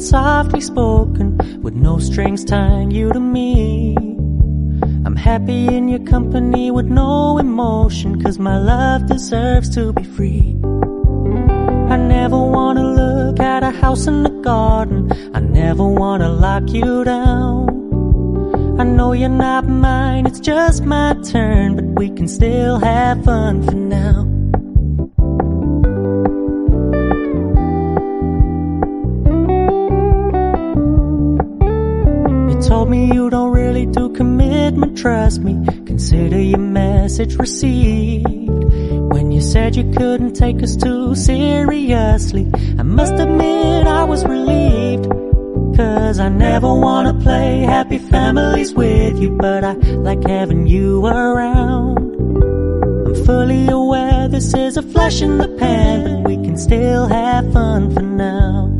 softly spoken, with no strings tying you to me. I'm happy in your company with no emotion, 'cause my love deserves to be free. I never wanna look at a house in the garden, I never wanna lock you down. I know you're not mine, it's just my turn, but we can still have fun for now. You told me you don't really do commitment, trust me, consider your message received. When you said you couldn't take us too seriously, I must admit I was relieved. 'Cause I never wanna play happy families with you, but I like having you around. I'm fully aware this is a flash in the pan, but we can still have fun for now.